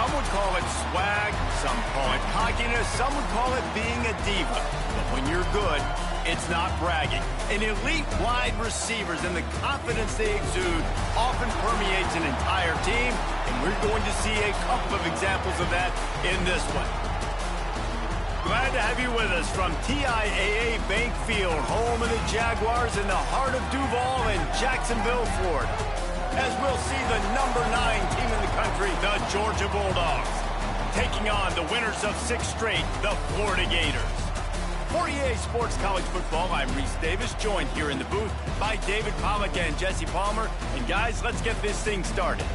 Some would call it swag, some call it cockiness, some would call it being a diva. But when you're good, it's not bragging. An elite wide receivers and the confidence they exude often permeates an entire team, and we're going to see a couple of examples of that in this one. Glad to have you with us from TIAA Bank Field, home of the Jaguars in the heart of Duval in Jacksonville, Florida. As we'll see the number 9 team in the country, the Georgia Bulldogs, taking on the winners of 6 straight, the Florida Gators. For EA Sports College Football, I'm Reese Davis, joined here in the booth by David Pollack and Jesse Palmer. And guys, let's get this thing started.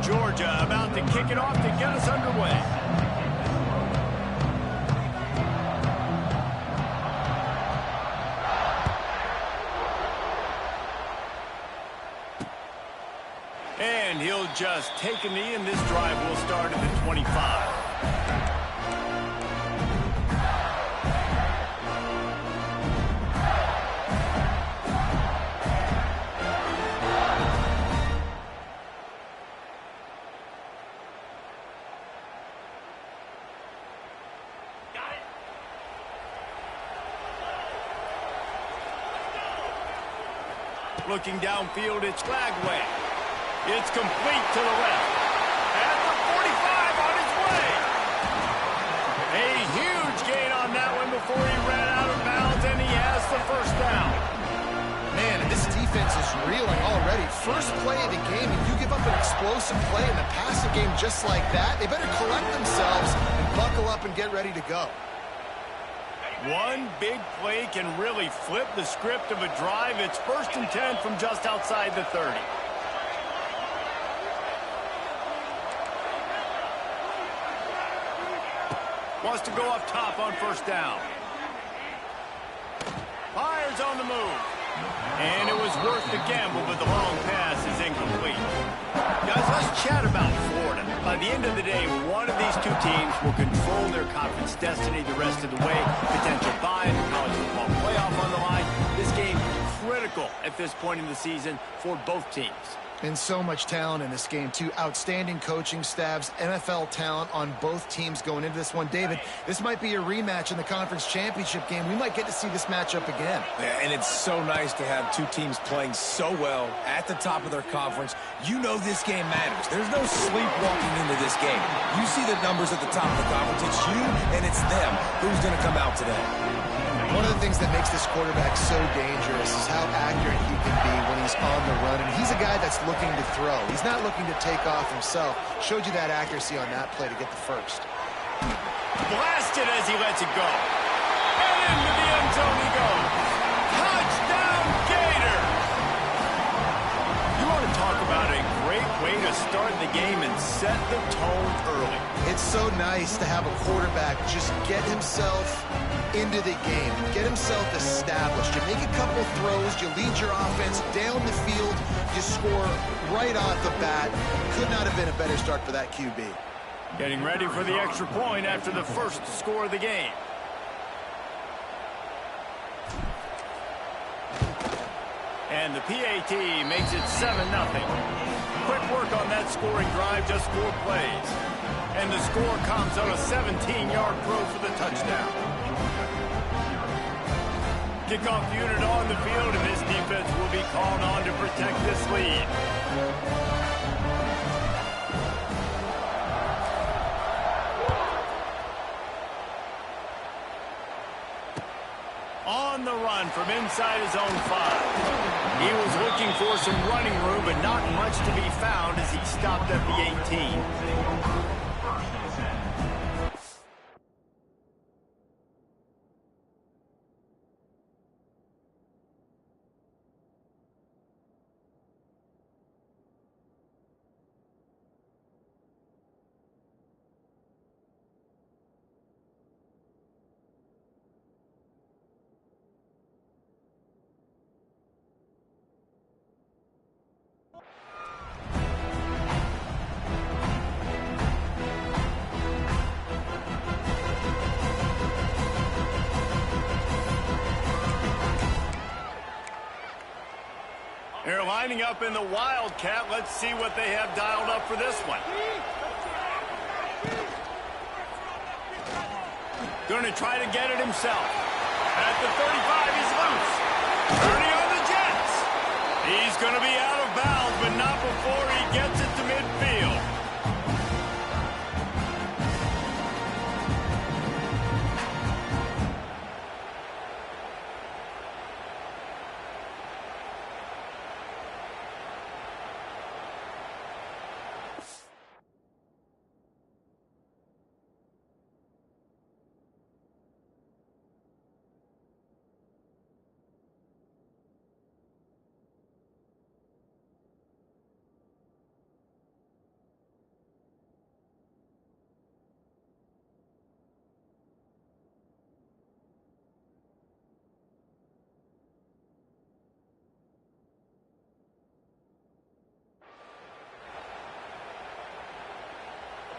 Georgia about to kick it off to get us underway. And he'll just take a knee, and this drive will start at the 25. Looking downfield, it's Flagway. It's complete to the left. At the 45 on his way. A huge gain on that one before he ran out of bounds, and he has the first down. Man, this defense is reeling already. First play of the game, and you give up an explosive play in the passing game just like that, they better collect themselves and buckle up and get ready to go. One big play can really flip the script of a drive. It's 1st and 10 from just outside the 30. Wants to go up top on 1st down. Fires on the move. And it was worth the gamble, but the long pass is incomplete. Guys, let's chat about Florida. By the end of the day, one of these two teams will control their conference destiny the rest of the way. Potential bye in the college football playoff on the line. This game critical at this point in the season for both teams. And so much talent in this game, too. Outstanding coaching staffs, NFL talent on both teams going into this one. David, this might be a rematch in the conference championship game. We might get to see this matchup again. Yeah, and it's so nice to have two teams playing so well at the top of their conference. You know this game matters. There's no sleepwalking into this game. You see the numbers at the top of the conference. It's you and it's them. Who's going to come out today? One of the things that makes this quarterback so dangerous is how accurate he can be when he's on the run. And he's a guy that's looking to throw. He's not looking to take off himself. Showed you that accuracy on that play to get the first. Blasted as he lets it go. And into the end zone he goes. Touchdown, Gator! You want to talk about a great way to start the game and set the tone early. It's so nice to have a quarterback just get himself into the game, get himself established. You make a couple throws, you lead your offense down the field, you score right off the bat. Could not have been a better start for that QB. Getting ready for the extra point after the first score of the game. And the PAT makes it 7-0. Quick work on that scoring drive, just 4 plays. And the score comes on a 17-yard throw for the touchdown. Kickoff unit on the field, and this defense will be called on to protect this lead. On the run from inside his own 5. He was looking for some running room, but not much to be found as he stopped at the 18. They're lining up in the Wildcat. Let's see what they have dialed up for this one. Going to try to get it himself. At the 35, he's loose. Turning on the Jets. He's going to be out of bounds, but not before he gets it to midfield.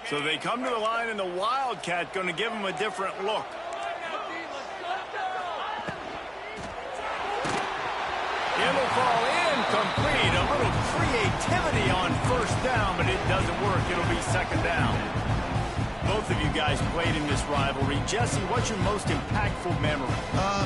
So they come to the line, and the Wildcat going to give them a different look. It'll fall incomplete. A little creativity on first down, but it doesn't work. It'll be second down. Both of you guys played in this rivalry. Jesse, what's your most impactful memory?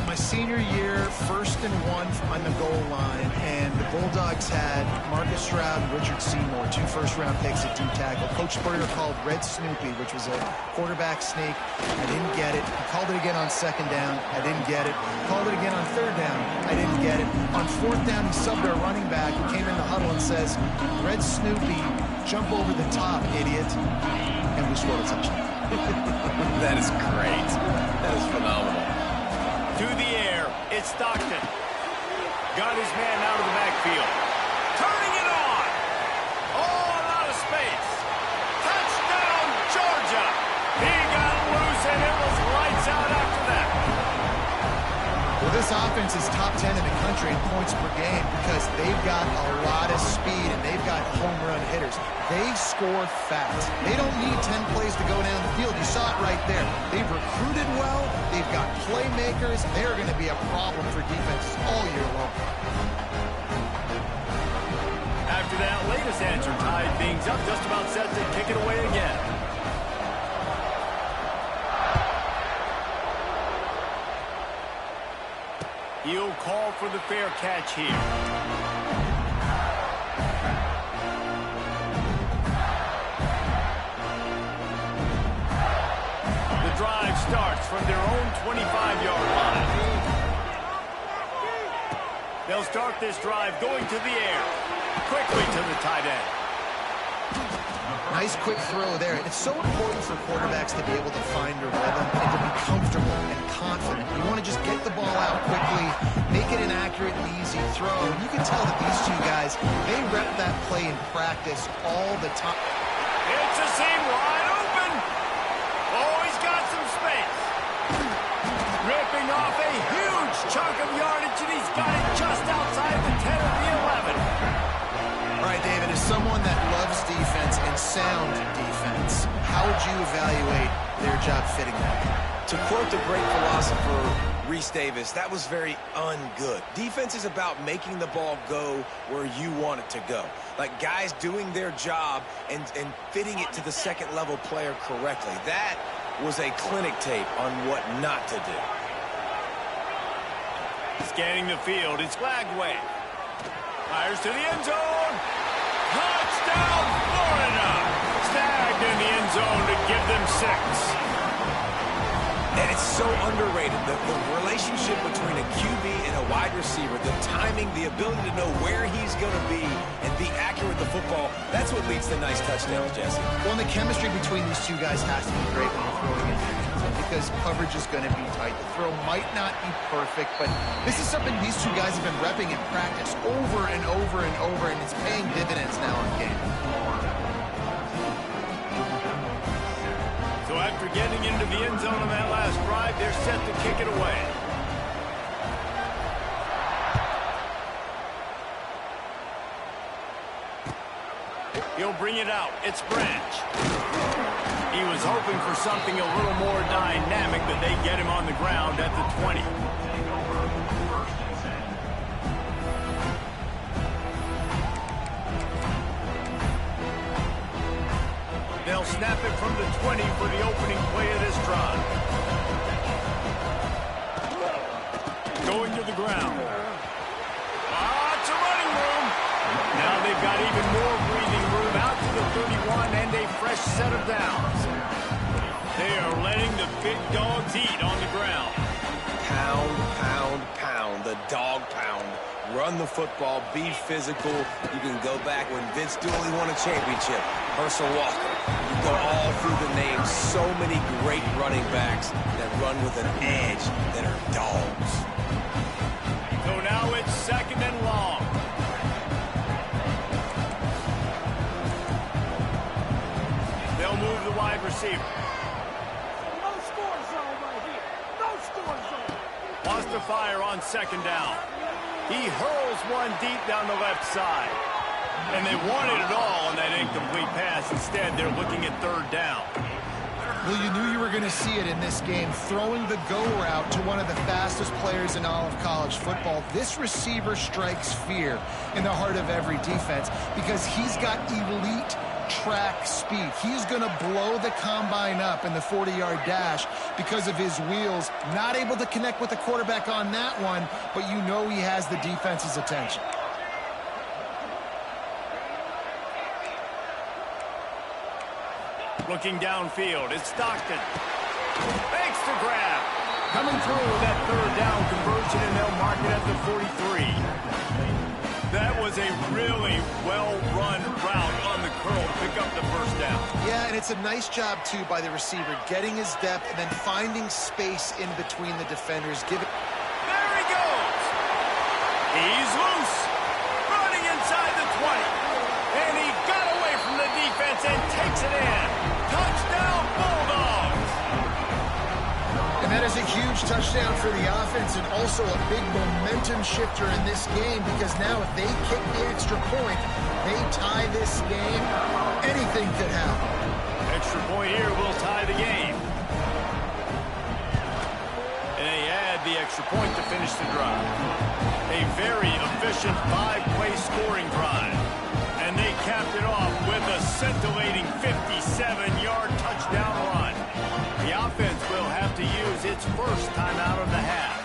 My senior year, 1st and 1 on the goal line, and the Bulldogs had Marcus Stroud and Richard Seymour, 2 first-round picks at D-tackle. Coach Spurrier called Red Snoopy, which was a quarterback sneak. I didn't get it. He called it again on 2nd down. I didn't get it. Called it again on 3rd down. I didn't get it. On 4th down, he subbed our running back, who came in the huddle and says, Red Snoopy, jump over the top, idiot. And we scored a touchdown. That is great. That is phenomenal. To the air, it's Stockton. Got his man out of the backfield. Turning it on. Oh, a lot of space. Touchdown, Georgia. He got loose, and it was lights out after that. Well, this offense is top 10 in the country in points per game because they've got a lot of speed and they've got home run hitters. They score fast. They don't need 10 plays to go down the field. You saw it right there. They've recruited well. They've got playmakers. They're going to be a problem for defenses all year long. After that latest answer tied things up, just about set to kick it away again. He'll call for the fair catch here. The drive starts from their own 25-yard line. They'll start this drive going to the air. Quickly to the tight end. Nice quick throw there. It's so important for quarterbacks to be able to find a rhythm and to be comfortable and confident. You want to just get the ball out quickly, make it an accurate and easy throw. And you can tell that these two guys, they rep that play in practice all the time. It's a seam wide open. Oh, he's got some space. Ripping off a huge chunk of yardage, and he's got it just outside the 10 of the 11. All right, David, as someone that loves defense and sound defense, how would you evaluate their job fitting that? To quote the great philosopher Reese Davis, that was very ungood. Defense is about making the ball go where you want it to go. Like guys doing their job and fitting it to the second-level player correctly. That was a clinic tape on what not to do. Scanning the field, it's Lagway. Fires to the end zone. Touchdown, Florida. Snagged in the end zone to give them 6. And it's so underrated. The relationship between a QB and a wide receiver, the timing, the ability to know where he's going to be and be accurate with the football, that's what leads to nice touchdowns, Jesse. Well, and the chemistry between these two guys has to be great when you're throwing in because coverage is going to be tight. The throw might not be perfect, but this is something these two guys have been repping in practice over and over and over, and it's paying dividends now in game. So after getting into the end zone on that last drive, they're set to kick it away. He'll bring it out. It's Branch. He was hoping for something a little more dynamic, but they get him on the ground at the 20. from the 20 for the opening play of this drive. Going to the ground. It's a running room. Now they've got even more breathing room out to the 31 and a fresh set of downs. They are letting the big dogs eat on the ground. Pound, pound, pound. The dog pound. Run the football. Be physical. You can go back when Vince Dooley won a championship. Herschel Walker. You go all through the names. So many great running backs that run with an edge that are dogs. So now it's second and long. They'll move the wide receiver. No score zone right here. No score zone. Wants to fire on second down. He hurls one deep down the left side. And they wanted it all on that incomplete pass. Instead, they're looking at third down. Well, you knew you were going to see it in this game, throwing the go route to one of the fastest players in all of college football. This receiver strikes fear in the heart of every defense because he's got elite track speed. He's going to blow the combine up in the 40-yard dash because of his wheels. Not able to connect with the quarterback on that one, but you know he has the defense's attention. Looking downfield, it's Stockton. Makes the grab. Coming through with that third down conversion, and they'll mark it at the 43. That was a really well-run route on the curl to pick up the first down. Yeah, and it's a nice job, too, by the receiver, getting his depth and then finding space in between the defenders. There he goes. He's loose. Running inside the 20. And he got away from the defense and takes it in. Touchdown, Bulldogs! And that is a huge touchdown for the offense and also a big momentum shifter in this game because now if they kick the extra point, they tie this game, anything could happen. Extra point here will tie the game. And they add the extra point to finish the drive. A very efficient 5-play scoring drive. And they capped it off with a scintillating 57-yard touchdown run. The offense will have to use its first timeout of the half.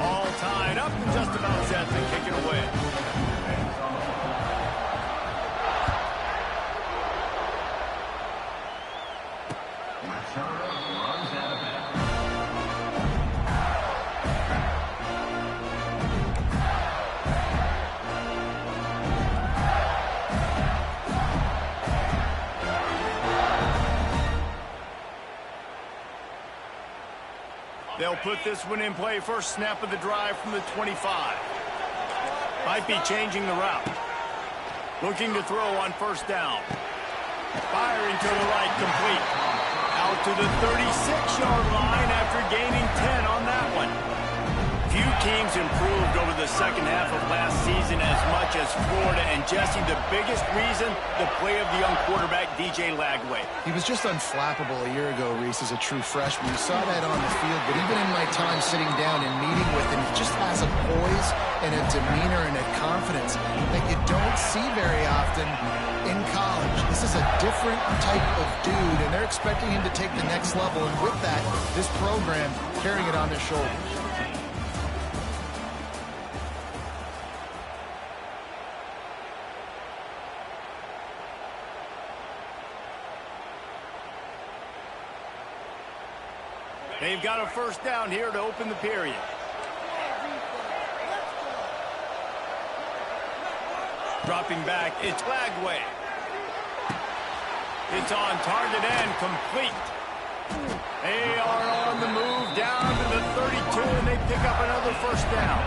All tied up and just about set to kick it away. They'll put this one in play first snap of the drive from the 25. Might be changing the route. Looking to throw on first down. Firing to the right, complete. Out to the 36-yard line after gaining 10 on that one. Few teams improved over the second half of last season as much as Florida. And Jesse, the biggest reason, the play of the young quarterback, DJ Lagway. He was just unflappable a year ago, Reese, as a true freshman. You saw that on the field, but even in my time sitting down and meeting with him, he just has a poise and a demeanor and a confidence that you don't see very often in college. This is a different type of dude, and they're expecting him to take the next level. And with that, this program carrying it on their shoulders. They've got a first down here to open the period. Dropping back, it's Lagway. It's on target and complete. They are on the move down to the 32, and they pick up another first down.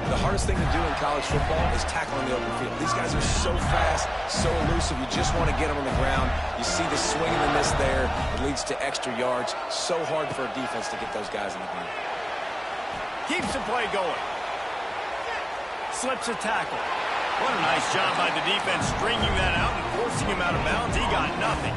The hardest thing to do in college football is tackle in the open field. These guys are so fast, so elusive. You just want to get them on the ground. You see the swing and the miss there. It leads to extra yards. So hard for a defense to get those guys in the ground. Keeps the play going. Slips a tackle. What a nice job by the defense stringing that out and forcing him out of bounds. He got nothing.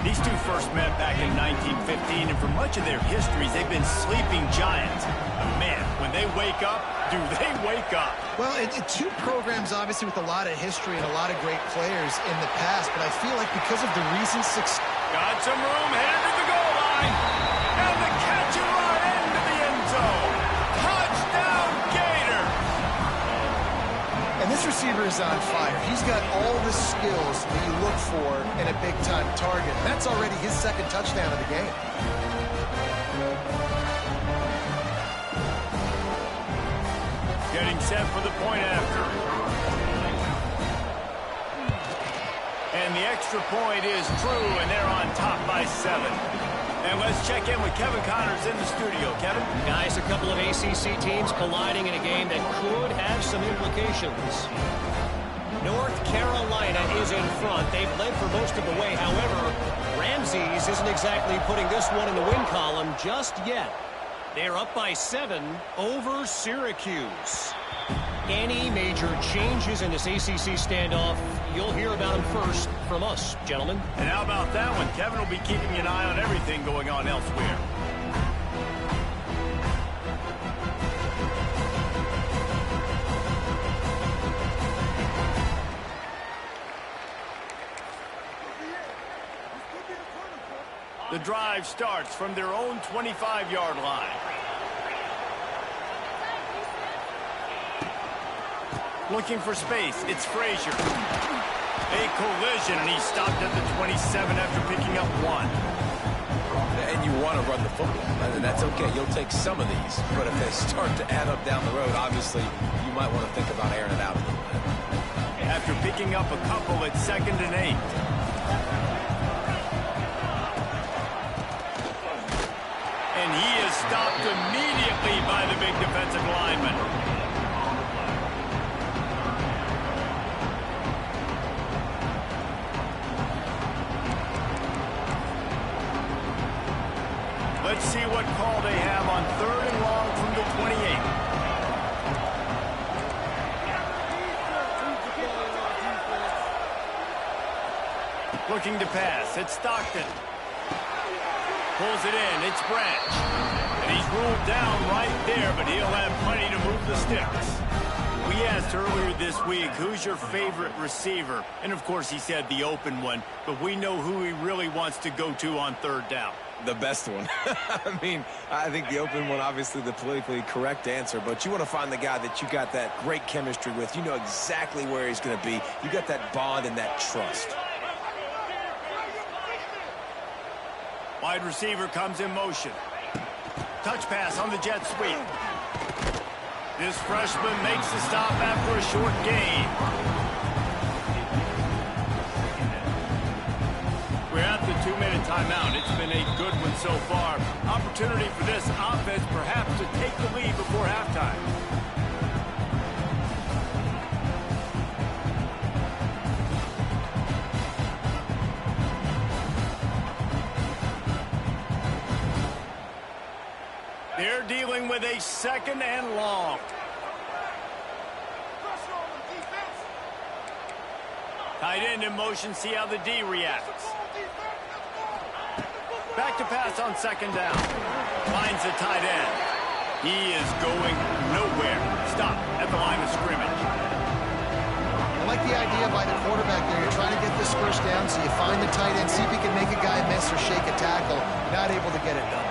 These two first met back in 1915, and for much of their histories, they've been sleeping giants. But man, when they wake up, do they wake up? Well, two programs, obviously, with a lot of history and a lot of great players in the past, but I feel like because of the recent success... Got some room, headed to the goal line, and the catch and run into the end zone. Touchdown, Gator! And this receiver is on fire. He's got all the skills that you look for in a big-time target. That's already his second touchdown of the game. Getting set for the point after. And the extra point is true, and they're on top by 7. And let's check in with Kevin Connors in the studio. Kevin? Guys, a couple of ACC teams colliding in a game that could have some implications. North Carolina is in front. They've led for most of the way. However, Ramses isn't exactly putting this one in the win column just yet. They're up by 7 over Syracuse. Any major changes in this ACC standoff, you'll hear about them first from us, gentlemen. And how about that one? Kevin will be keeping an eye on everything going on elsewhere. The drive starts from their own 25-yard line. Looking for space, it's Frazier. A collision, and he stopped at the 27 after picking up 1. And you want to run the football, and that's okay. You'll take some of these, but if they start to add up down the road, obviously, you might want to think about airing it out a little bit. After picking up a couple, it's 2nd and 8. And he is stopped immediately by the big defensive lineman. Let's see what call they have on 3rd and long from the 28. Looking to pass, it's Stockton. Pulls it in, it's Branch. And he's ruled down right there, but he'll have plenty to move the sticks. We asked earlier this week, who's your favorite receiver? And of course he said the open one, but we know who he really wants to go to on 3rd down. The best one. I mean, I think the open one, obviously the politically correct answer, but you want to find the guy that you got that great chemistry with. You know exactly where he's going to be. You got that bond and that trust. Wide receiver comes in motion. Touch pass on the jet sweep. This freshman makes the stop after a short gain. We're at the 2-minute timeout. It's been a good one so far. Opportunity for this offense perhaps to take the lead before halftime. They're dealing with a 2nd and long. Tight end in motion, see how the D reacts. Back to pass on 2nd down. Finds the tight end. He is going nowhere. Stop at the line of scrimmage. I like the idea by the quarterback there. You're trying to get this first down, so you find the tight end, see if he can make a guy miss or shake a tackle. Not able to get it done.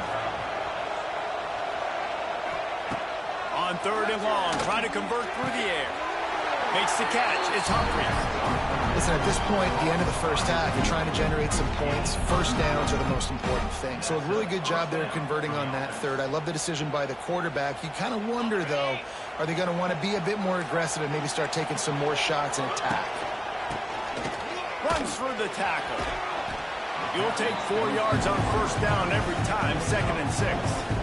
On 3rd and long, trying to convert through the air. Makes the catch. It's Humphries. Listen, at this point, the end of the first half, you're trying to generate some points. First downs are the most important thing. So a really good job there converting on that 3rd. I love the decision by the quarterback. You kind of wonder, though, are they going to want to be a bit more aggressive and maybe start taking some more shots and attack? Runs through the tackle. You'll take 4 yards on 1st down every time, 2nd and 6.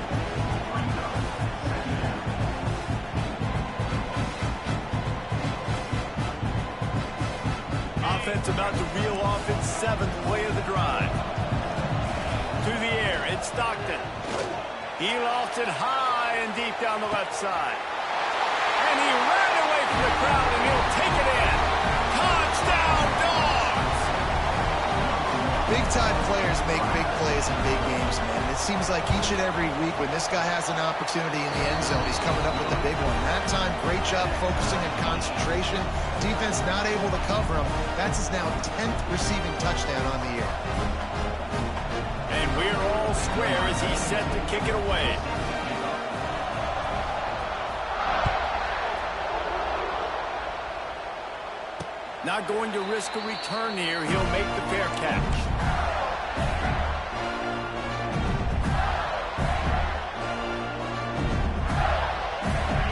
Offense about to reel off its 7th play of the drive. To the air, it's Stockton. He lost it high and deep down the left side. And he ran away from the crowd, and he'll take it in. Touchdown, Dogs! Big Big-time players make big plays in big games, man. It seems like each and every week when this guy has an opportunity in the end zone, he's coming up with a big one. That time, great job focusing and concentration. Defense not able to cover him. That's his now 10th receiving touchdown on the year. And we're all square as he's set to kick it away. Not going to risk a return here. He'll make the fair catch.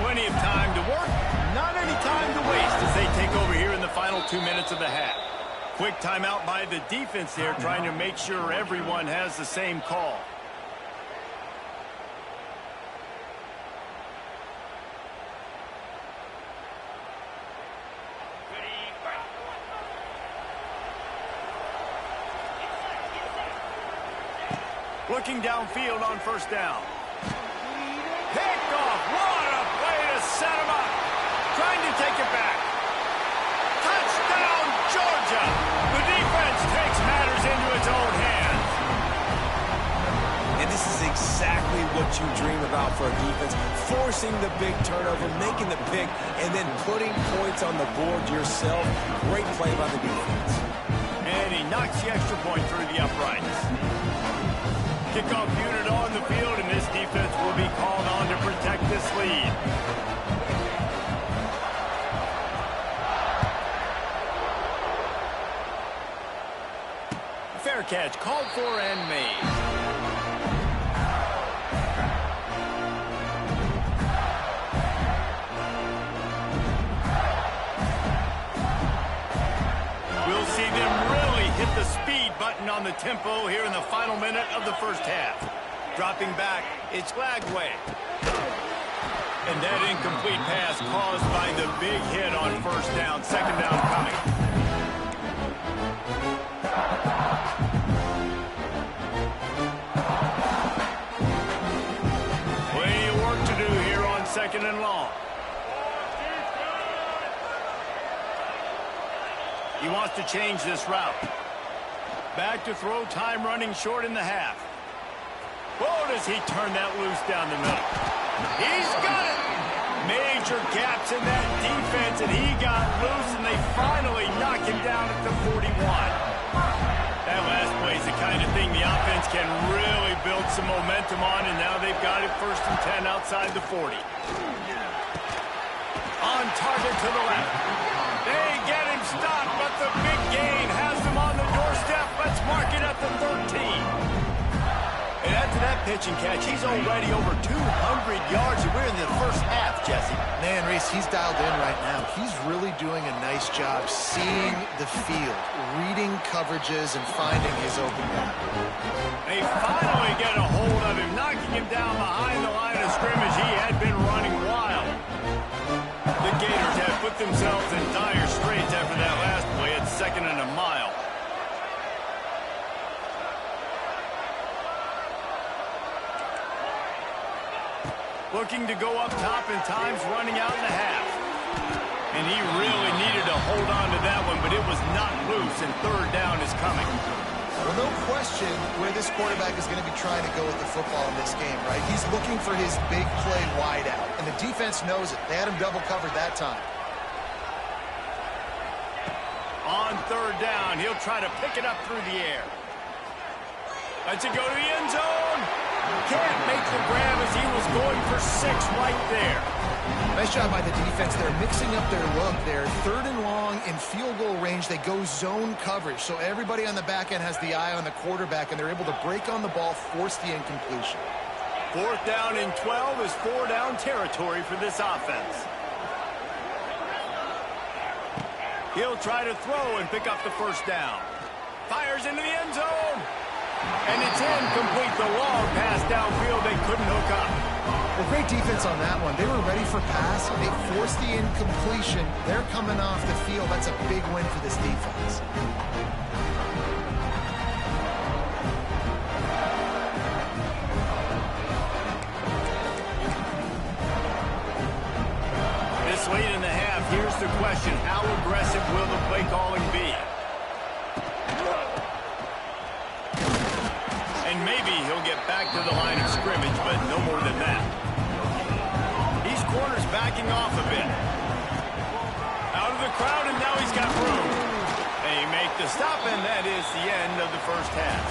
Plenty of time to work. Not any time to waste as they take over here in the final 2 minutes of the half. Quick timeout by the defense there, trying to make sure everyone has the same call. Looking downfield on first down. Picked off. What a play to set him up. Trying to take it back. Touchdown, Georgia. The defense takes matters into its own hands. And this is exactly what you dream about for a defense. Forcing the big turnover, making the pick, and then putting points on the board yourself. Great play by the defense. And he knocks the extra point through the uprights. Kickoff unit on the field, and this defense will be called on to protect this lead. Fair catch called for and made. We'll see them really hit the speed button on the tempo here in the final minute of the first half. Dropping back, it's Lagway. And that incomplete pass caused by the big hit on first down. Second down coming. Plenty of work to do here on second and long. He wants to change this route. Back to throw, time running short in the half. Oh, does he turn that loose down the middle? He's got it! Major gaps in that defense, and he got loose, and they finally knock him down at the 41. That last play is the kind of thing the offense can really build some momentum on, and now they've got it 1st and 10 outside the 40. On target to the left. They get him stopped, but the big gain has them on the doorstep. Let's mark it at the 13. And after that pitch and catch, he's already over 200 yards, and we're in the first half, Jesse. Man, Reese, he's dialed in right now. He's really doing a nice job seeing the field, reading coverages, and finding his open gap. They finally get a hold of him, knocking him down behind the line of scrimmage. He had been running wild. The Gators have put themselves in dire straits after that last play at 2nd and a mile. Looking to go up top, and time's running out in the half. And he really needed to hold on to that one, but it was not loose, and 3rd down is coming. Well, no question where this quarterback is going to be trying to go with the football in this game, right? He's looking for his big play wide out, and the defense knows it. They had him double covered that time. On 3rd down, he'll try to pick it up through the air. Lets it go to the end zone. Can't make the grab as he was going for 6 right there. Nice job by the defense. They're mixing up their look. They're 3rd and long in field goal range. They go zone coverage, so everybody on the back end has the eye on the quarterback, and they're able to break on the ball, force the incompletion. 4th down and 12 is 4-down territory for this offense. He'll try to throw and pick up the 1st down. Fires into the end zone. And it's incomplete. The long pass downfield they couldn't hook up. Well, great defense on that one. They were ready for pass. They forced the incompletion. They're coming off the field. That's a big win for this defense. This late in the half, here's the question. How aggressive will the play calling be? Maybe he'll get back to the line of scrimmage, but no more than that. These corners backing off a bit. Out of the crowd, and now he's got room. They make the stop, and that is the end of the first half.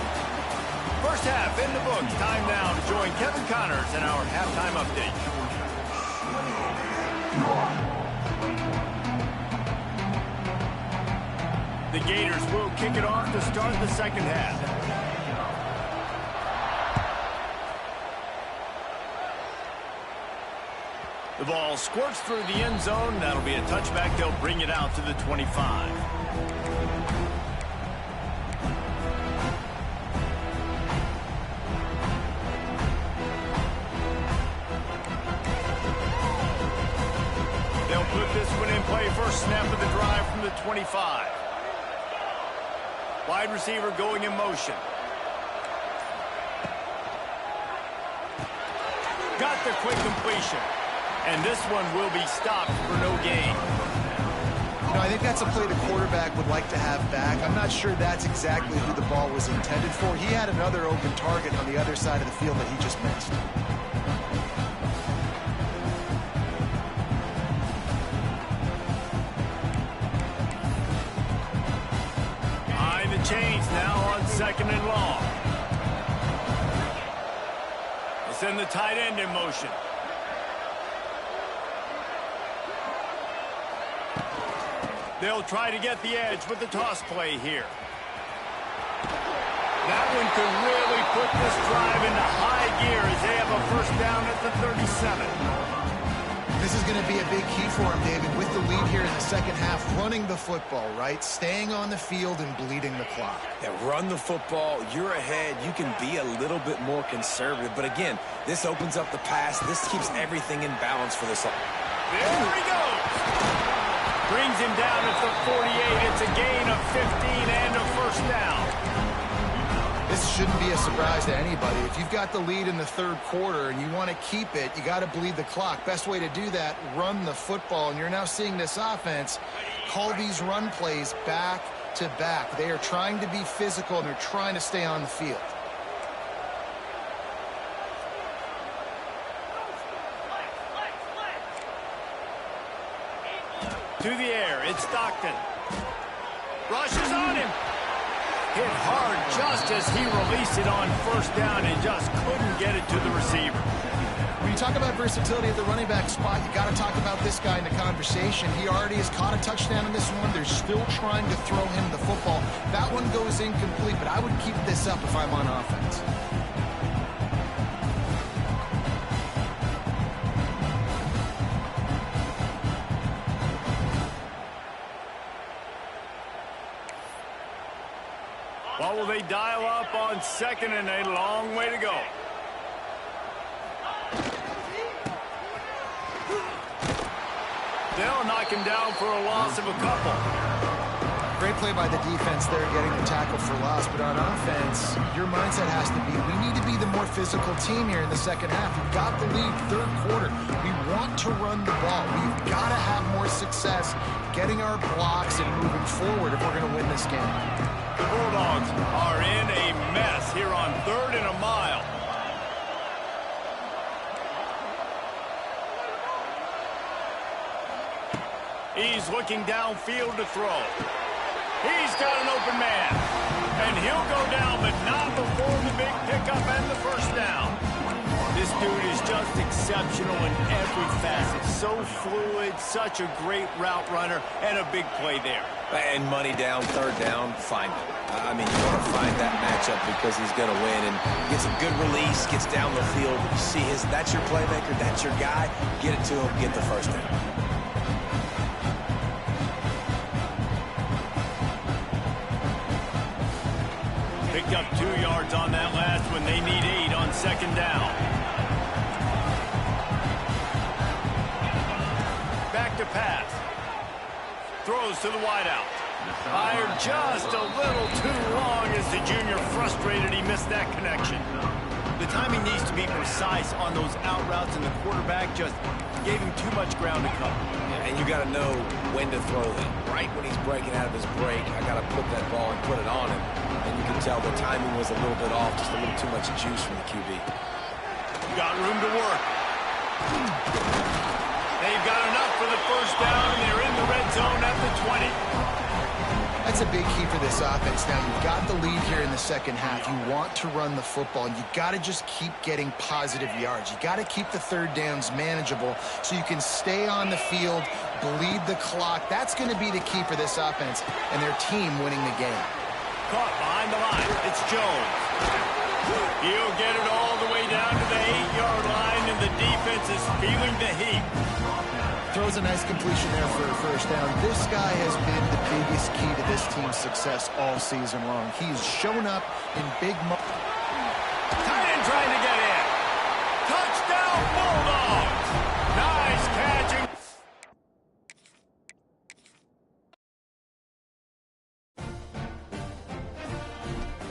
First half in the books. Time now to join Kevin Connors in our halftime update. The Gators will kick it off to start the second half. The ball squirts through the end zone. That'll be a touchback. They'll bring it out to the 25. They'll put this one in play. First snap of the drive from the 25. Wide receiver going in motion. Got the quick completion. And this one will be stopped for no gain. I think that's a play the quarterback would like to have back. I'm not sure that's exactly who the ball was intended for. He had another open target on the other side of the field that he just missed. Behind the chains now on second and long. They send the tight end in motion. They'll try to get the edge with the toss play here. That one could really put this drive into high gear as they have a first down at the 37. This is going to be a big key for him, David, with the lead here in the second half, running the football, right? Staying on the field and bleeding the clock. Yeah, run the football. You're ahead. You can be a little bit more conservative. But again, this opens up the pass. This keeps everything in balance for this. There he goes. Brings him down at the 48. It's a gain of 15 and a first down. This shouldn't be a surprise to anybody. If you've got the lead in the third quarter and you want to keep it, you got to bleed the clock. Best way to do that, run the football. And you're now seeing this offense call these run plays back to back. They are trying to be physical, and they're trying to stay on the field. To the air, it's Stockton. Rushes on him. Hit hard just as he released it on first down and just couldn't get it to the receiver. When you talk about versatility at the running back spot, you got to talk about this guy in the conversation. He already has caught a touchdown in this one. They're still trying to throw him the football. That one goes incomplete, but I would keep this up if I'm on offense. Well, will they dial up on second and a long way to go? They'll knock him down for a loss of a couple. Great play by the defense there, getting the tackle for loss. But on offense, your mindset has to be, we need to be the more physical team here in the second half. We've got the lead third quarter. We want to run the ball. We've got to have more success getting our blocks and moving forward if we're going to win this game. The Bulldogs are in a mess here on third and a mile. He's looking downfield to throw. He's got an open man. And he'll go down, but not before the big pickup and the first down. This dude is just exceptional in every facet. So fluid, such a great route runner, and a big play there. And money down, third down, find him. I mean, you want to find that matchup because he's going to win. And gets a good release, gets down the field. You see that's your playmaker, that's your guy. Get it to him, get the first down. Picked up 2 yards on that last one. They need 8 on second down. Back to pass. Throws to the wideout. Fired just a little too long as the junior frustrated he missed that connection. The timing needs to be precise on those out routes, and the quarterback just gave him too much ground to cover. And you got to know when to throw them. Right when he's breaking out of his break, I got to put that ball and put it on him. and you can tell the timing was a little bit off, just a little too much juice from the QB. Got room to work. They've got enough for the first down, and they're in the red zone at the 20. That's a big key for this offense. Now, you've got the lead here in the second half. You want to run the football, and you got to just keep getting positive yards. You got to keep the third downs manageable so you can stay on the field, bleed the clock. That's going to be the key for this offense and their team winning the game. Caught behind the line. It's Jones. He'll get it all the way down to the 8-yard line, and the defense is feeling the heat. Throws a nice completion there for a first down. This guy has been the biggest key to this team's success all season long. He's shown up in big moments.